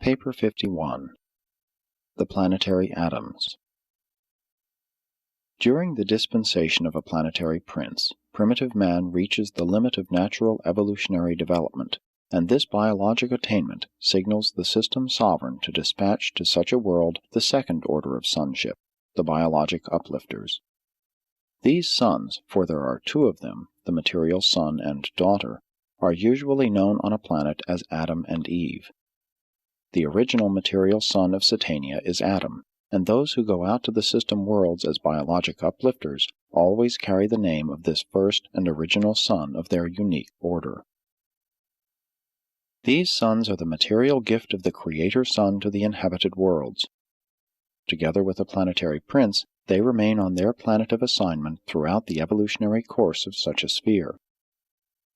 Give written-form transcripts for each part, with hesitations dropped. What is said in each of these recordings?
Paper 51. The Planetary Adams. During the dispensation of a planetary prince, primitive man reaches the limit of natural evolutionary development, and this biologic attainment signals the system sovereign to dispatch to such a world the second order of sonship, the biologic uplifters. These sons, for there are two of them, the material son and daughter, are usually known on a planet as Adam and Eve. The original material son of Satania is Adam, and those who go out to the system worlds as biologic uplifters always carry the name of this first and original son of their unique order. These sons are the material gift of the Creator Son to the inhabited worlds. Together with the planetary prince, they remain on their planet of assignment throughout the evolutionary course of such a sphere.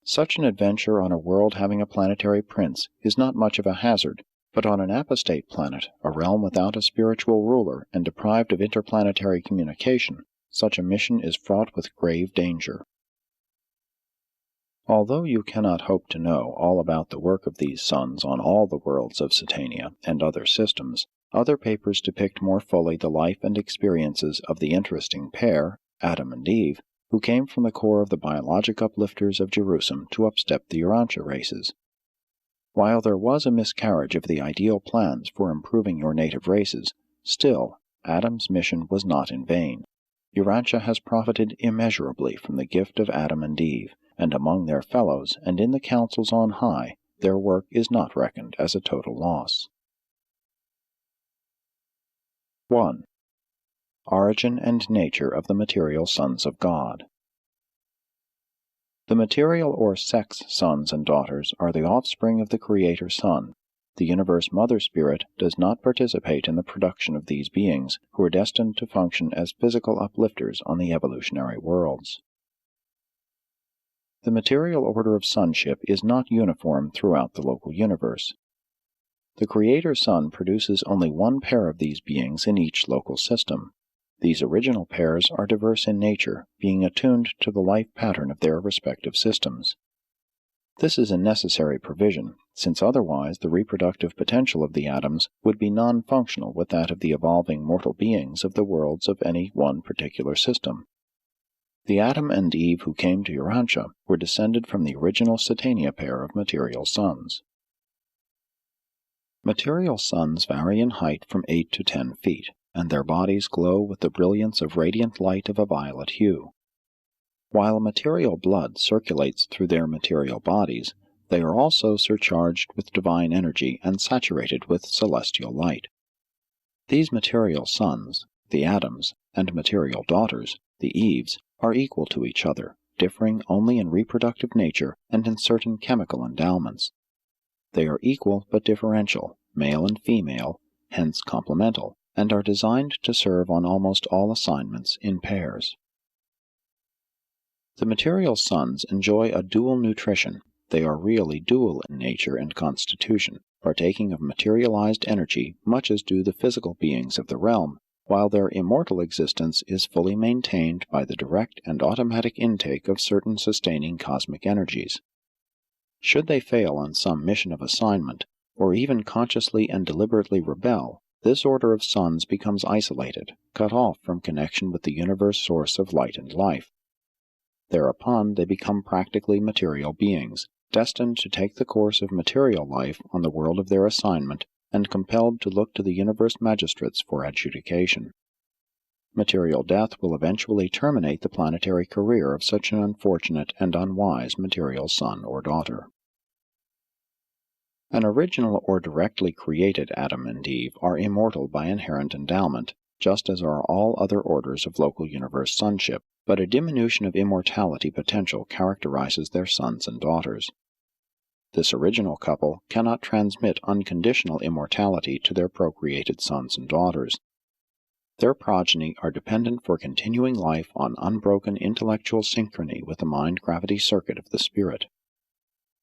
Such an adventure on a world having a planetary prince is not much of a hazard, but on an apostate planet, a realm without a spiritual ruler and deprived of interplanetary communication, such a mission is fraught with grave danger. Although you cannot hope to know all about the work of these sons on all the worlds of Satania and other systems, other papers depict more fully the life and experiences of the interesting pair, Adam and Eve, who came from the core of the biologic uplifters of Jerusalem to upstep the Urantia races. While there was a miscarriage of the ideal plans for improving your native races, still, Adam's mission was not in vain. Urantia has profited immeasurably from the gift of Adam and Eve, and among their fellows and in the councils on high, their work is not reckoned as a total loss. 1. Origin and nature of the material sons of God. The material or sex sons and daughters are the offspring of the Creator Son. The universe Mother Spirit does not participate in the production of these beings, who are destined to function as physical uplifters on the evolutionary worlds. The material order of sonship is not uniform throughout the local universe. The Creator Son produces only one pair of these beings in each local system. These original pairs are diverse in nature, being attuned to the life pattern of their respective systems. This is a necessary provision, since otherwise the reproductive potential of the atoms would be non-functional with that of the evolving mortal beings of the worlds of any one particular system. The Adam and Eve who came to Urantia were descended from the original Satania pair of material sons. Material sons vary in height from 8 to 10 feet, and their bodies glow with the brilliance of radiant light of a violet hue. While material blood circulates through their material bodies, they are also surcharged with divine energy and saturated with celestial light. These material sons, the Adams, and material daughters, the Eves, are equal to each other, differing only in reproductive nature and in certain chemical endowments. They are equal but differential, male and female, hence complemental, and are designed to serve on almost all assignments in pairs. The material sons enjoy a dual nutrition. They are really dual in nature and constitution, partaking of materialized energy much as do the physical beings of the realm, while their immortal existence is fully maintained by the direct and automatic intake of certain sustaining cosmic energies. Should they fail on some mission of assignment, or even consciously and deliberately rebel, this order of sons becomes isolated, cut off from connection with the universe source of light and life. Thereupon they become practically material beings, destined to take the course of material life on the world of their assignment, and compelled to look to the universe magistrates for adjudication. Material death will eventually terminate the planetary career of such an unfortunate and unwise material son or daughter. An original or directly created Adam and Eve are immortal by inherent endowment, just as are all other orders of local universe sonship, but a diminution of immortality potential characterizes their sons and daughters. This original couple cannot transmit unconditional immortality to their procreated sons and daughters. Their progeny are dependent for continuing life on unbroken intellectual synchrony with the mind-gravity circuit of the spirit.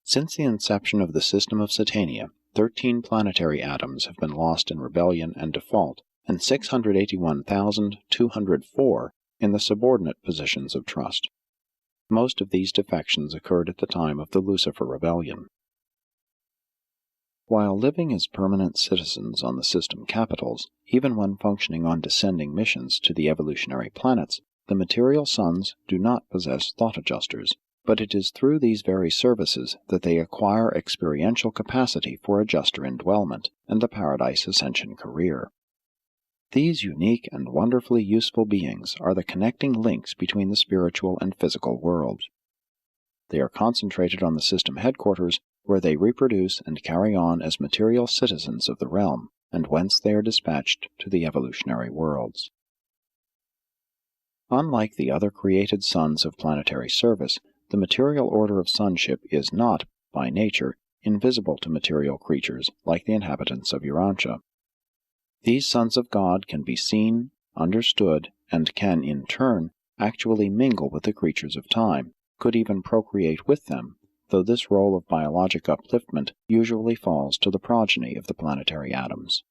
Since the inception of the system of Satania, 13 planetary atoms have been lost in rebellion and default, and 681,204 in the subordinate positions of trust. Most of these defections occurred at the time of the Lucifer Rebellion. While living as permanent citizens on the system capitals, even when functioning on descending missions to the evolutionary planets, the material sons do not possess thought adjusters, but it is through these very services that they acquire experiential capacity for adjuster indwellment and the Paradise Ascension career. These unique and wonderfully useful beings are the connecting links between the spiritual and physical worlds. They are concentrated on the system headquarters, where they reproduce and carry on as material citizens of the realm, and whence they are dispatched to the evolutionary worlds. Unlike the other created sons of planetary service, the material order of sonship is not, by nature, invisible to material creatures like the inhabitants of Urantia. These sons of God can be seen, understood, and can, in turn, actually mingle with the creatures of time, could even procreate with them, though this role of biologic upliftment usually falls to the progeny of the planetary Adams.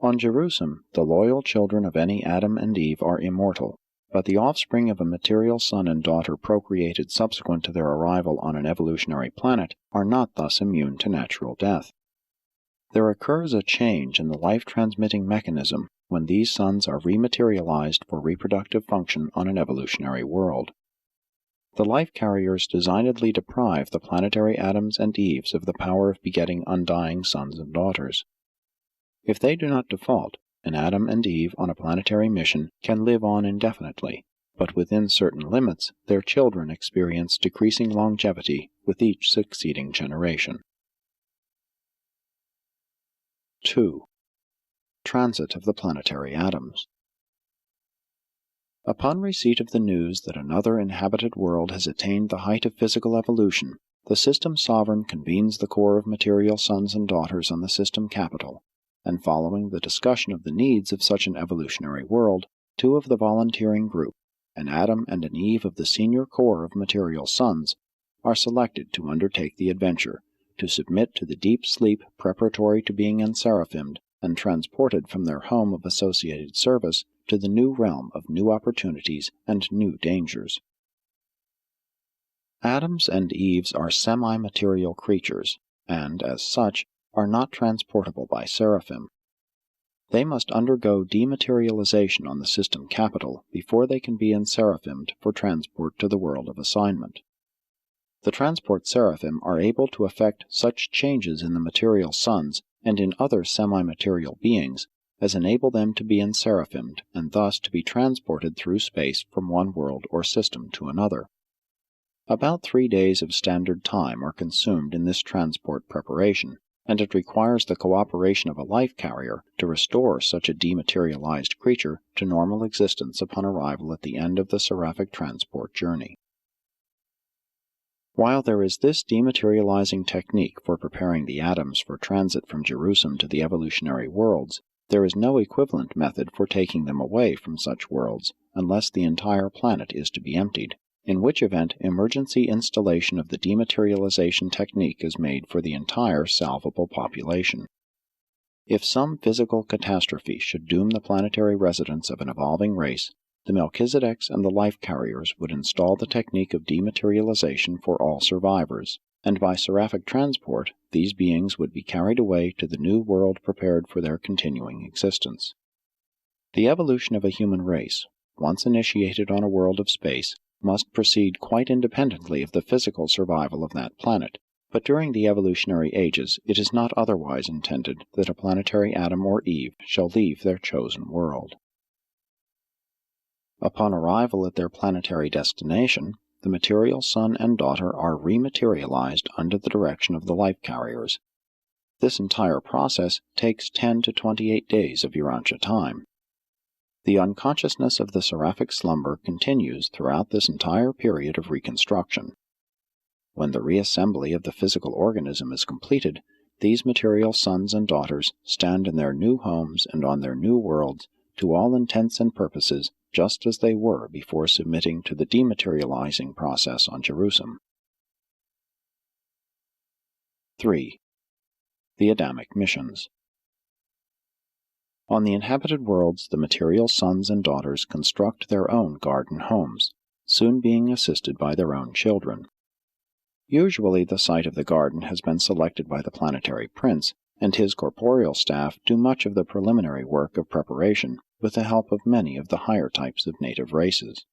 On Jerusalem, the loyal children of any Adam and Eve are immortal, but the offspring of a material son and daughter procreated subsequent to their arrival on an evolutionary planet are not thus immune to natural death. There occurs a change in the life-transmitting mechanism when these sons are rematerialized for reproductive function on an evolutionary world. The life carriers designedly deprive the planetary Adams and Eves of the power of begetting undying sons and daughters. If they do not default, an Adam and Eve on a planetary mission can live on indefinitely, but within certain limits their children experience decreasing longevity with each succeeding generation. 2. Transit of the planetary Adams. Upon receipt of the news that another inhabited world has attained the height of physical evolution, the system sovereign convenes the corps of material sons and daughters on the system capital, and following the discussion of the needs of such an evolutionary world, two of the volunteering group, an Adam and an Eve of the senior corps of material sons, are selected to undertake the adventure, to submit to the deep sleep preparatory to being enseraphimed and transported from their home of associated service to the new realm of new opportunities and new dangers. Adams and Eves are semi-material creatures, and, as such, are not transportable by seraphim. They must undergo dematerialization on the system capital before they can be enseraphimed for transport to the world of assignment. The transport seraphim are able to effect such changes in the material sons and in other semi-material beings as enable them to be enseraphimed and thus to be transported through space from one world or system to another. About 3 days of standard time are consumed in this transport preparation, and it requires the cooperation of a life carrier to restore such a dematerialized creature to normal existence upon arrival at the end of the seraphic transport journey. While there is this dematerializing technique for preparing the atoms for transit from Jerusalem to the evolutionary worlds, there is no equivalent method for taking them away from such worlds, unless the entire planet is to be emptied, in which event emergency installation of the dematerialization technique is made for the entire salvable population. If some physical catastrophe should doom the planetary residents of an evolving race, the Melchizedeks and the life carriers would install the technique of dematerialization for all survivors, and by seraphic transport these beings would be carried away to the new world prepared for their continuing existence. The evolution of a human race, once initiated on a world of space, must proceed quite independently of the physical survival of that planet, but during the evolutionary ages it is not otherwise intended that a planetary Adam or Eve shall leave their chosen world. Upon arrival at their planetary destination, the material son and daughter are rematerialized under the direction of the life carriers. This entire process takes 10 to 28 days of Urantia time. The unconsciousness of the seraphic slumber continues throughout this entire period of reconstruction. When the reassembly of the physical organism is completed, these material sons and daughters stand in their new homes and on their new worlds, to all intents and purposes, just as they were before submitting to the dematerializing process on Jerusalem. 3. The Adamic Missions. On the inhabited worlds the material sons and daughters construct their own garden homes, soon being assisted by their own children. Usually the site of the garden has been selected by the planetary prince, and his corporeal staff do much of the preliminary work of preparation with the help of many of the higher types of native races.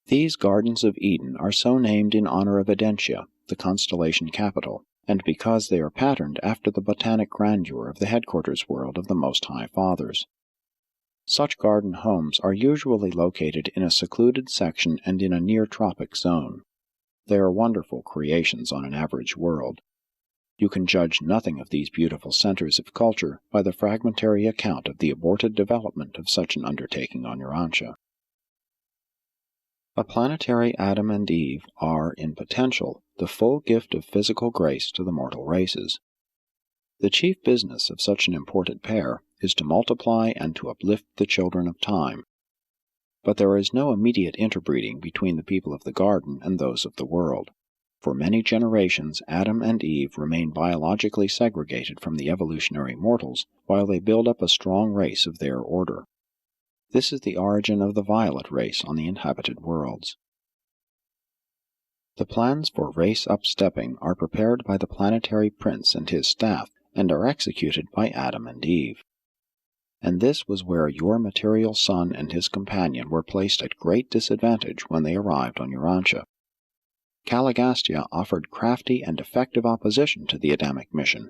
These Gardens of Eden are so named in honor of Edentia, the constellation capital, and because they are patterned after the botanic grandeur of the headquarters world of the Most High Fathers. Such garden homes are usually located in a secluded section and in a near-tropic zone. They are wonderful creations on an average world. You can judge nothing of these beautiful centers of culture by the fragmentary account of the aborted development of such an undertaking on Urantia. A planetary Adam and Eve are, in potential, the full gift of physical grace to the mortal races. The chief business of such an imported pair is to multiply and to uplift the children of time. But there is no immediate interbreeding between the people of the garden and those of the world. For many generations, Adam and Eve remain biologically segregated from the evolutionary mortals while they build up a strong race of their order. This is the origin of the violet race on the inhabited worlds. The plans for race upstepping are prepared by the planetary prince and his staff, and are executed by Adam and Eve. And this was where your material son and his companion were placed at great disadvantage when they arrived on Urantia. Caligastia offered crafty and effective opposition to the Adamic mission,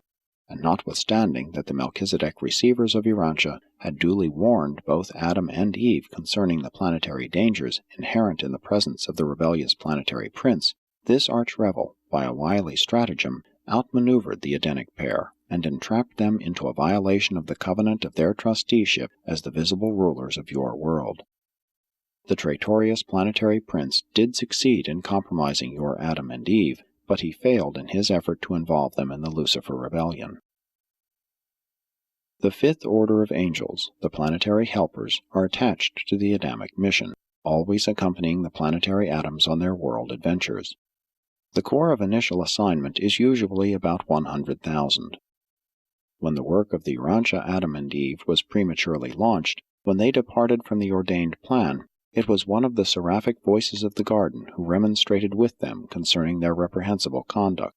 and notwithstanding that the Melchizedek receivers of Urantia had duly warned both Adam and Eve concerning the planetary dangers inherent in the presence of the rebellious planetary prince, this arch-rebel, by a wily stratagem, outmaneuvered the Edenic pair, and entrapped them into a violation of the covenant of their trusteeship as the visible rulers of your world. The traitorous planetary prince did succeed in compromising your Adam and Eve, but he failed in his effort to involve them in the Lucifer rebellion. The fifth order of angels, the planetary helpers, are attached to the Adamic mission, always accompanying the planetary Adams on their world adventures. The core of initial assignment is usually about 100,000. When the work of the Urantia Adam and Eve was prematurely launched, when they departed from the ordained plan, it was one of the seraphic voices of the garden who remonstrated with them concerning their reprehensible conduct.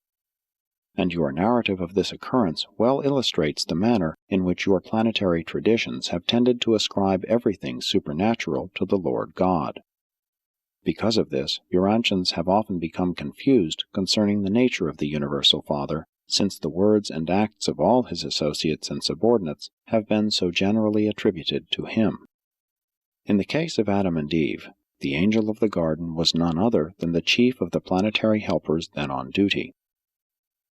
And your narrative of this occurrence well illustrates the manner in which your planetary traditions have tended to ascribe everything supernatural to the Lord God. Because of this, Urantians have often become confused concerning the nature of the Universal Father, since the words and acts of all his associates and subordinates have been so generally attributed to him. In the case of Adam and Eve, the angel of the garden was none other than the chief of the planetary helpers then on duty.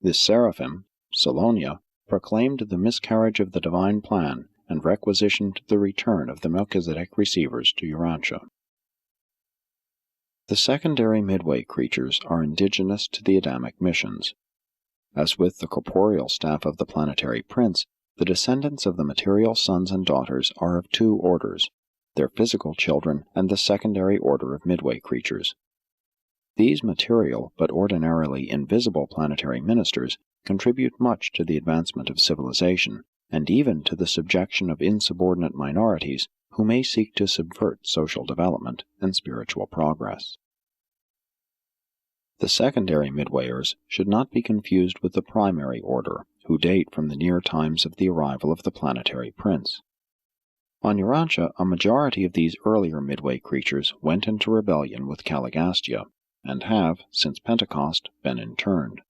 This seraphim, Salonia, proclaimed the miscarriage of the divine plan and requisitioned the return of the Melchizedek receivers to Urantia. The secondary midway creatures are indigenous to the Adamic missions. As with the corporeal staff of the planetary prince, the descendants of the material sons and daughters are of two orders, their physical children and the secondary order of midway creatures. These material, but ordinarily invisible planetary ministers contribute much to the advancement of civilization, and even to the subjection of insubordinate minorities who may seek to subvert social development and spiritual progress. The secondary midwayers should not be confused with the primary order, who date from the near times of the arrival of the planetary prince. On Urantia, a majority of these earlier midway creatures went into rebellion with Caligastia, and have, since Pentecost, been interned.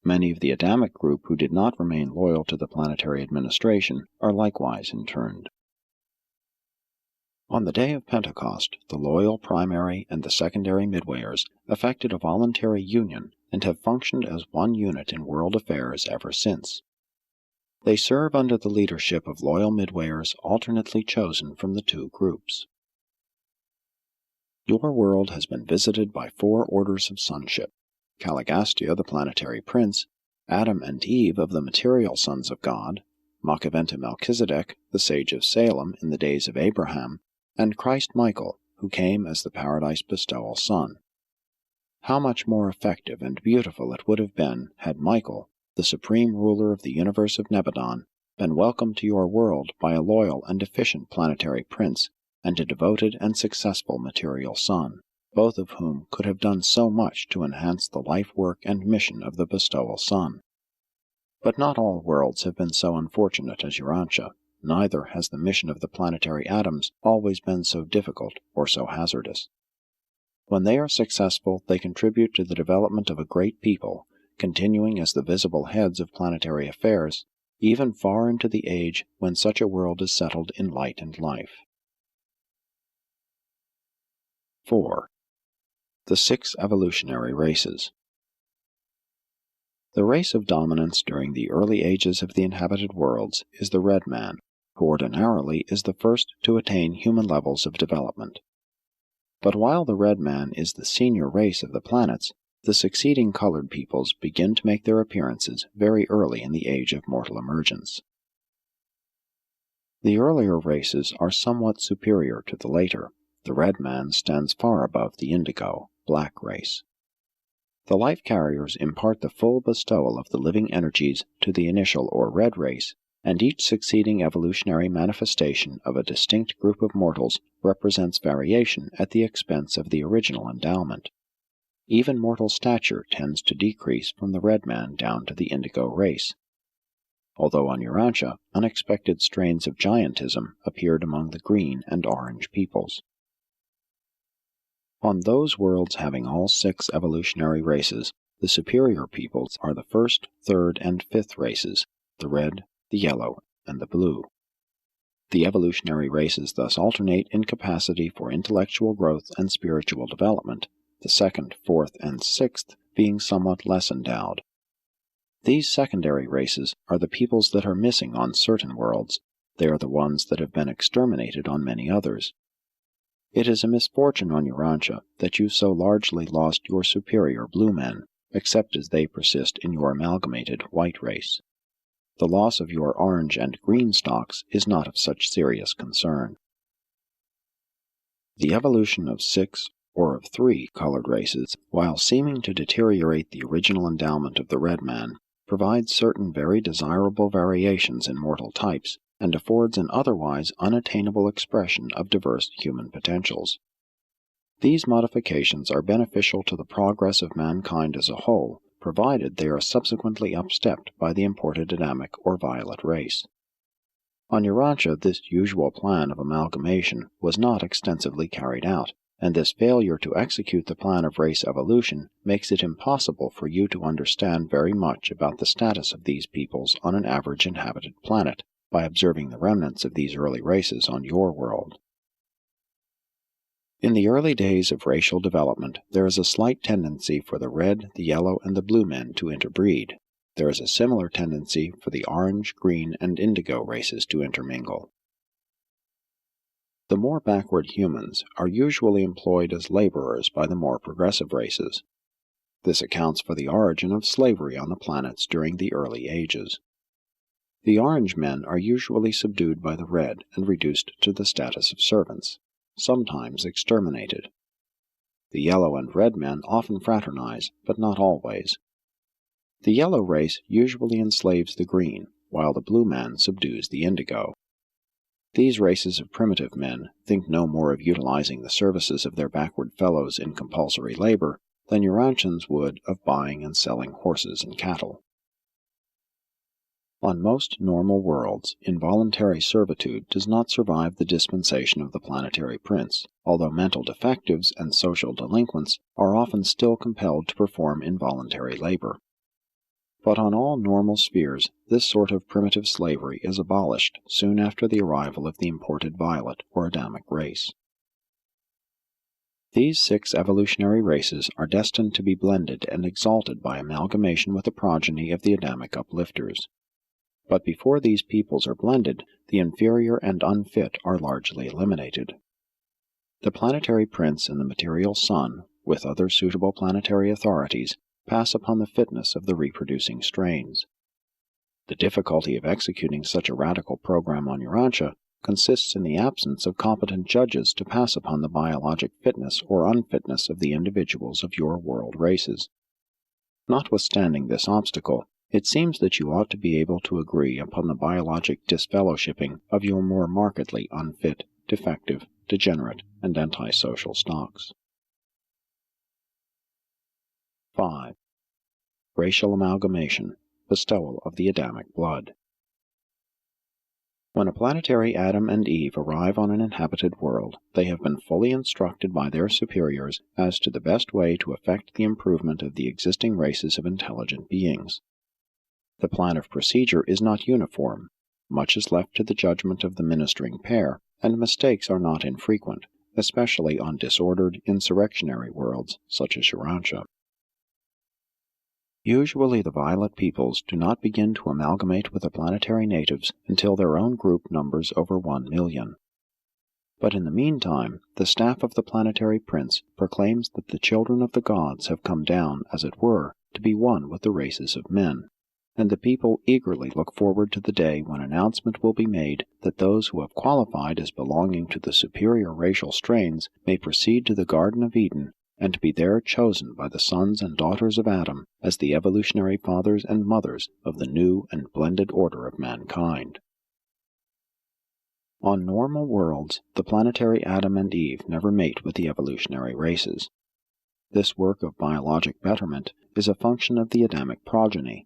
Many of the Adamic group who did not remain loyal to the planetary administration are likewise interned. On the day of Pentecost, the loyal primary and the secondary midwayers effected a voluntary union and have functioned as one unit in world affairs ever since. They serve under the leadership of loyal midwayers alternately chosen from the two groups. Your world has been visited by 4 orders of sonship: Caligastia, the planetary prince, Adam and Eve of the material sons of God, Machaventa Melchizedek, the sage of Salem in the days of Abraham, and Christ Michael, who came as the paradise bestowal son. How much more effective and beautiful it would have been had Michael, the supreme ruler of the universe of Nebadon, been welcomed to your world by a loyal and efficient planetary prince, and a devoted and successful material son. both of whom could have done so much to enhance the life work and mission of the bestowal sun. But not all worlds have been so unfortunate as Urantia, neither has the mission of the Planetary Adams always been so difficult or so hazardous. When they are successful, they contribute to the development of a great people, continuing as the visible heads of planetary affairs, even far into the age when such a world is settled in light and life. 4. The 6 evolutionary races. The race of dominance during the early ages of the inhabited worlds is the red man, who ordinarily is the first to attain human levels of development. But while the red man is the senior race of the planets, the succeeding colored peoples begin to make their appearances very early in the age of mortal emergence. The earlier races are somewhat superior to the later. The red man stands far above the indigo, black race. The life carriers impart the full bestowal of the living energies to the initial or red race, and each succeeding evolutionary manifestation of a distinct group of mortals represents variation at the expense of the original endowment. Even mortal stature tends to decrease from the red man down to the indigo race, although on Urantia unexpected strains of giantism appeared among the green and orange peoples. On those worlds having all 6 evolutionary races, the superior peoples are the 1st, 3rd, and 5th races, the red, the yellow, and the blue. The evolutionary races thus alternate in capacity for intellectual growth and spiritual development, the 2nd, 4th, and 6th being somewhat less endowed. These secondary races are the peoples that are missing on certain worlds. They are the ones that have been exterminated on many others. It is a misfortune on Urantia that you so largely lost your superior blue men, except as they persist in your amalgamated white race. The loss of your orange and green stocks is not of such serious concern. The evolution of 6 or of 3 colored races, while seeming to deteriorate the original endowment of the red man, provides certain very desirable variations in mortal types, and affords an otherwise unattainable expression of diverse human potentials. These modifications are beneficial to the progress of mankind as a whole, provided they are subsequently upstepped by the imported Adamic or violet race. On Urantia, this usual plan of amalgamation was not extensively carried out, and this failure to execute the plan of race evolution makes it impossible for you to understand very much about the status of these peoples on an average inhabited planet, by observing the remnants of these early races on your world. In the early days of racial development, there is a slight tendency for the red, the yellow, and the blue men to interbreed. There is a similar tendency for the orange, green, and indigo races to intermingle. The more backward humans are usually employed as laborers by the more progressive races. This accounts for the origin of slavery on the planets during the early ages. The orange men are usually subdued by the red and reduced to the status of servants, sometimes exterminated. The yellow and red men often fraternize, but not always. The yellow race usually enslaves the green, while the blue man subdues the indigo. These races of primitive men think no more of utilizing the services of their backward fellows in compulsory labor than Urantians would of buying and selling horses and cattle. On most normal worlds, involuntary servitude does not survive the dispensation of the planetary prince, although mental defectives and social delinquents are often still compelled to perform involuntary labor. But on all normal spheres, this sort of primitive slavery is abolished soon after the arrival of the imported violet or Adamic race. These 6 evolutionary races are destined to be blended and exalted by amalgamation with the progeny of the Adamic uplifters. But before these peoples are blended, the inferior and unfit are largely eliminated. The planetary prince and the material sun, with other suitable planetary authorities, pass upon the fitness of the reproducing strains. The difficulty of executing such a radical program on Urantia consists in the absence of competent judges to pass upon the biologic fitness or unfitness of the individuals of your world races. Notwithstanding this obstacle, it seems that you ought to be able to agree upon the biologic disfellowshipping of your more markedly unfit, defective, degenerate, and antisocial stocks. 5. Racial amalgamation, bestowal of the Adamic blood. When a planetary Adam and Eve arrive on an inhabited world, they have been fully instructed by their superiors as to the best way to effect the improvement of the existing races of intelligent beings. The plan of procedure is not uniform, much is left to the judgment of the ministering pair, and mistakes are not infrequent, especially on disordered, insurrectionary worlds such as Urantia. Usually the violet peoples do not begin to amalgamate with the planetary natives until their own group numbers over 1 million. But in the meantime, the staff of the planetary prince proclaims that the children of the gods have come down, as it were, to be one with the races of men, and the people eagerly look forward to the day when announcement will be made that those who have qualified as belonging to the superior racial strains may proceed to the Garden of Eden and be there chosen by the sons and daughters of Adam as the evolutionary fathers and mothers of the new and blended order of mankind. On normal worlds, the planetary Adam and Eve never mate with the evolutionary races. This work of biologic betterment is a function of the Adamic progeny.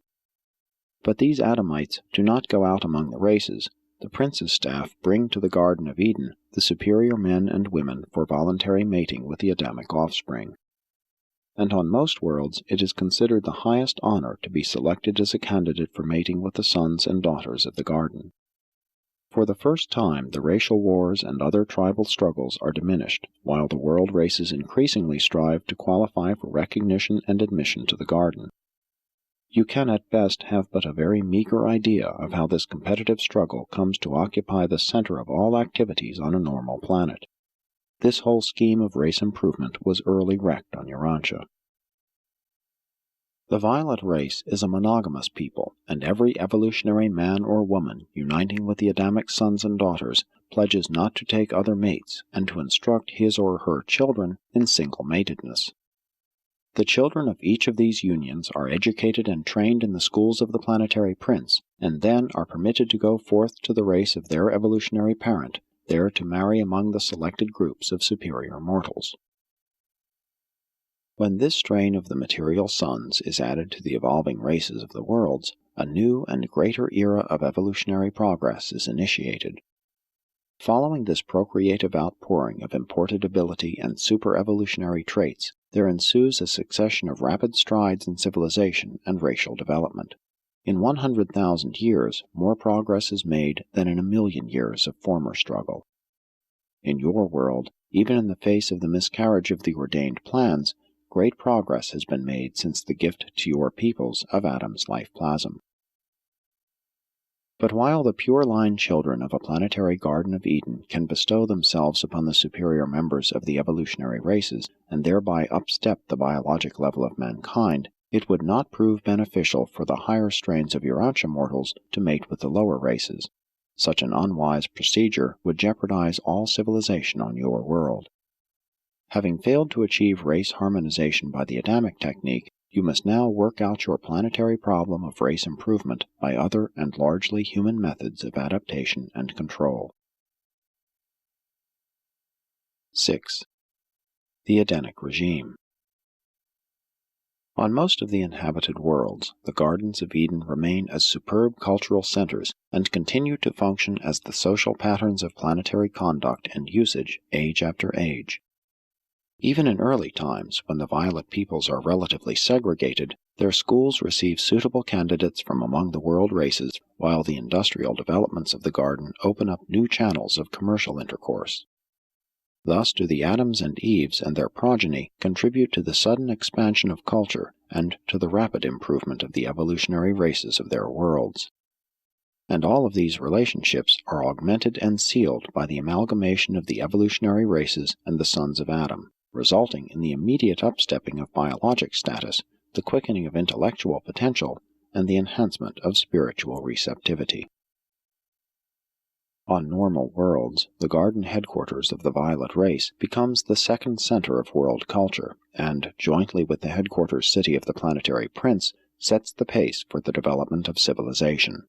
But these Adamites do not go out among the races. The prince's staff bring to the Garden of Eden the superior men and women for voluntary mating with the Adamic offspring. And on most worlds it is considered the highest honor to be selected as a candidate for mating with the sons and daughters of the garden. For the first time, the racial wars and other tribal struggles are diminished, while the world races increasingly strive to qualify for recognition and admission to the garden. You can at best have but a very meager idea of how this competitive struggle comes to occupy the center of all activities on a normal planet. This whole scheme of race improvement was early wrecked on Urantia. The violet race is a monogamous people, and every evolutionary man or woman uniting with the Adamic sons and daughters pledges not to take other mates and to instruct his or her children in single-matedness. The children of each of these unions are educated and trained in the schools of the planetary prince, and then are permitted to go forth to the race of their evolutionary parent, there to marry among the selected groups of superior mortals. When this strain of the material sons is added to the evolving races of the worlds, a new and greater era of evolutionary progress is initiated. Following this procreative outpouring of imported ability and super-evolutionary traits, there ensues a succession of rapid strides in civilization and racial development. In 100,000 years, more progress is made than in 1,000,000 years of former struggle. In your world, even in the face of the miscarriage of the ordained plans, great progress has been made since the gift to your peoples of Adam's life plasm. But while the pure-line children of a planetary Garden of Eden can bestow themselves upon the superior members of the evolutionary races, and thereby upstep the biologic level of mankind, it would not prove beneficial for the higher strains of Urantia mortals to mate with the lower races. Such an unwise procedure would jeopardize all civilization on your world. Having failed to achieve race harmonization by the Adamic technique, you must now work out your planetary problem of race improvement by other and largely human methods of adaptation and control. 6. The Edenic regime. On most of the inhabited worlds, the Gardens of Eden remain as superb cultural centers and continue to function as the social patterns of planetary conduct and usage age after age. Even in early times, when the violet peoples are relatively segregated, their schools receive suitable candidates from among the world races, while the industrial developments of the garden open up new channels of commercial intercourse. Thus do the Adams and Eves and their progeny contribute to the sudden expansion of culture and to the rapid improvement of the evolutionary races of their worlds. And all of these relationships are augmented and sealed by the amalgamation of the evolutionary races and the sons of Adam, resulting in the immediate upstepping of biologic status, the quickening of intellectual potential, and the enhancement of spiritual receptivity. On normal worlds, the garden headquarters of the violet race becomes the second center of world culture, and, jointly with the headquarters city of the planetary prince, sets the pace for the development of civilization.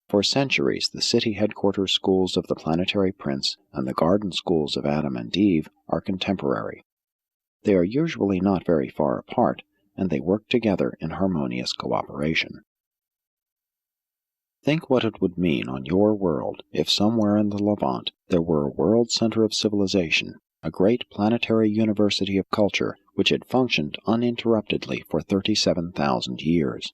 For centuries, the city headquarters schools of the planetary prince and the garden schools of Adam and Eve are contemporary. They are usually not very far apart, and they work together in harmonious cooperation. Think what it would mean on your world if somewhere in the Levant there were a world center of civilization, a great planetary university of culture which had functioned uninterruptedly for 37,000 years.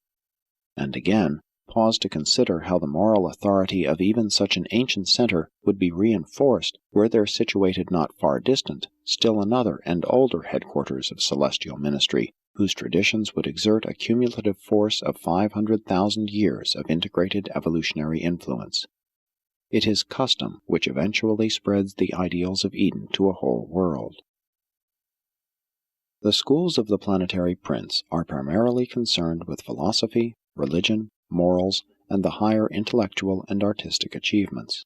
And again, pause to consider how the moral authority of even such an ancient center would be reinforced were there situated not far distant still another and older headquarters of celestial ministry, whose traditions would exert a cumulative force of 500,000 years of integrated evolutionary influence. It is custom which eventually spreads the ideals of Eden to a whole world. The schools of the Planetary Prince are primarily concerned with philosophy, religion, morals, and the higher intellectual and artistic achievements.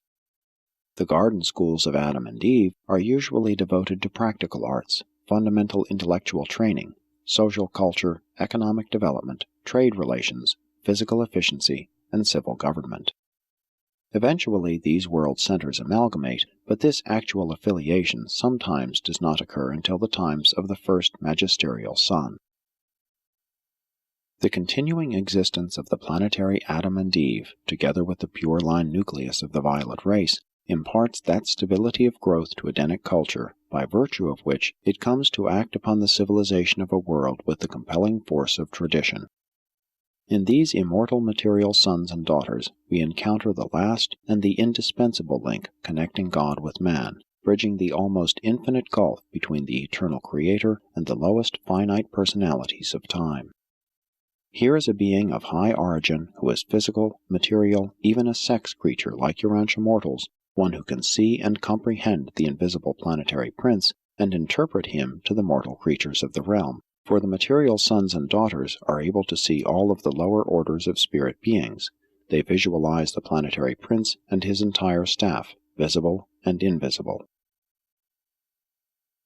The garden schools of Adam and Eve are usually devoted to practical arts, fundamental intellectual training, social culture, economic development, trade relations, physical efficiency, and civil government. Eventually, these world centers amalgamate, but this actual affiliation sometimes does not occur until the times of the first magisterial sun. The continuing existence of the planetary Adam and Eve, together with the pure-line nucleus of the violet race, imparts that stability of growth to Edenic culture, by virtue of which it comes to act upon the civilization of a world with the compelling force of tradition. In these immortal material sons and daughters, we encounter the last and the indispensable link connecting God with man, bridging the almost infinite gulf between the eternal Creator and the lowest finite personalities of time. Here is a being of high origin who is physical, material, even a sex creature like Urantia mortals, one who can see and comprehend the invisible planetary prince and interpret him to the mortal creatures of the realm, for the material sons and daughters are able to see all of the lower orders of spirit beings. They visualize the planetary prince and his entire staff, visible and invisible.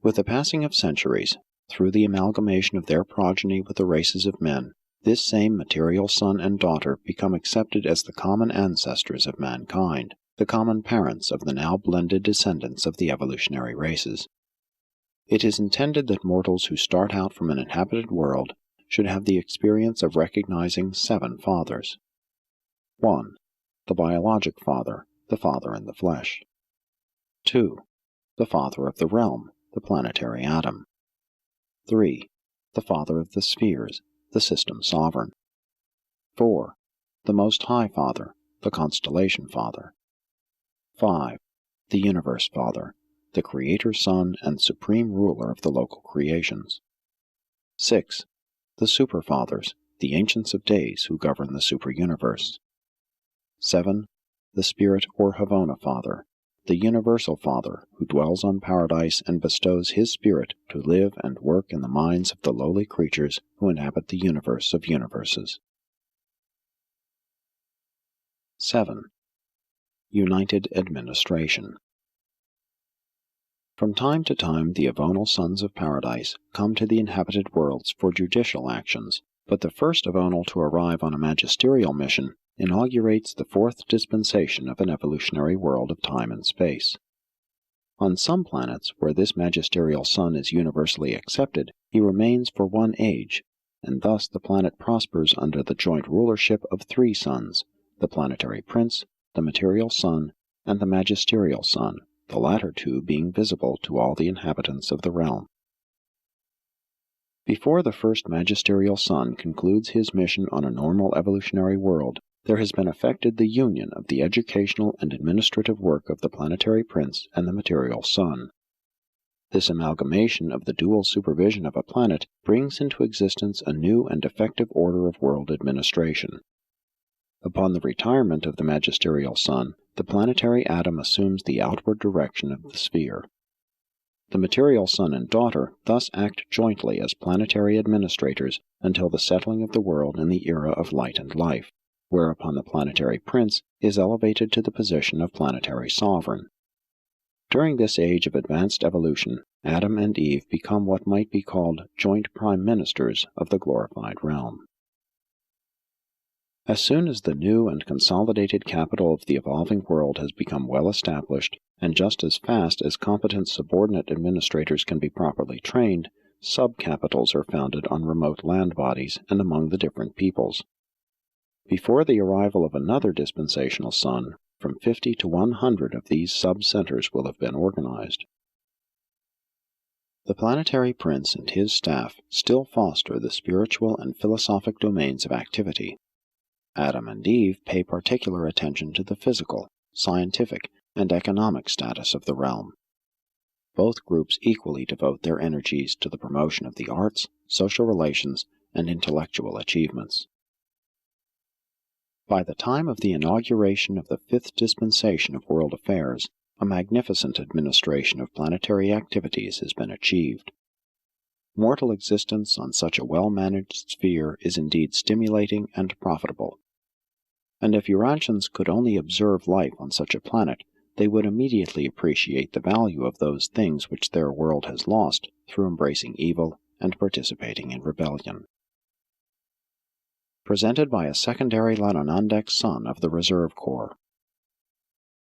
With the passing of centuries, through the amalgamation of their progeny with the races of men, this same material son and daughter become accepted as the common ancestors of mankind, the common parents of the now blended descendants of the evolutionary races. It is intended that mortals who start out from an inhabited world should have the experience of recognizing 7 fathers. 1. The biologic father, the father in the flesh. 2. The father of the realm, the planetary Adam. 3. The father of the spheres, the system sovereign. 4. The Most High Father, the constellation Father. 5. The Universe Father, the Creator Son and supreme ruler of the local creations. 6. The Super Fathers, the Ancients of Days who govern the super-universe. 7. The Spirit or Havona Father, the Universal Father who dwells on paradise and bestows his spirit to live and work in the minds of the lowly creatures who inhabit the universe of universes. 7. United Administration. From time to time the Avonal Sons of Paradise come to the inhabited worlds for judicial actions, but the first Avonal to arrive on a magisterial mission inaugurates the 4th dispensation of an evolutionary world of time and space. On some planets, where this magisterial son is universally accepted, he remains for one age, and thus the planet prospers under the joint rulership of 3 sons, the planetary prince, the material son, and the magisterial son, the latter 2 being visible to all the inhabitants of the realm. Before the first magisterial son concludes his mission on a normal evolutionary world, there has been effected the union of the educational and administrative work of the planetary prince and the material son. This amalgamation of the dual supervision of a planet brings into existence a new and effective order of world administration. Upon the retirement of the magisterial son, the planetary Adam assumes the outward direction of the sphere. The material son and daughter thus act jointly as planetary administrators until the settling of the world in the era of light and life, whereupon the planetary prince is elevated to the position of planetary sovereign. During this age of advanced evolution, Adam and Eve become what might be called joint prime ministers of the glorified realm. As soon as the new and consolidated capital of the evolving world has become well established, and just as fast as competent subordinate administrators can be properly trained, sub-capitals are founded on remote land bodies and among the different peoples. Before the arrival of another dispensational sun, from 50 to 100 of these sub-centers will have been organized. The planetary prince and his staff still foster the spiritual and philosophic domains of activity. Adam and Eve pay particular attention to the physical, scientific, and economic status of the realm. Both groups equally devote their energies to the promotion of the arts, social relations, and intellectual achievements. By the time of the inauguration of the fifth dispensation of world affairs, a magnificent administration of planetary activities has been achieved. Mortal existence on such a well-managed sphere is indeed stimulating and profitable. And if Urantians could only observe life on such a planet, they would immediately appreciate the value of those things which their world has lost through embracing evil and participating in rebellion. Presented by a secondary Lanonandex sun of the Reserve Corps.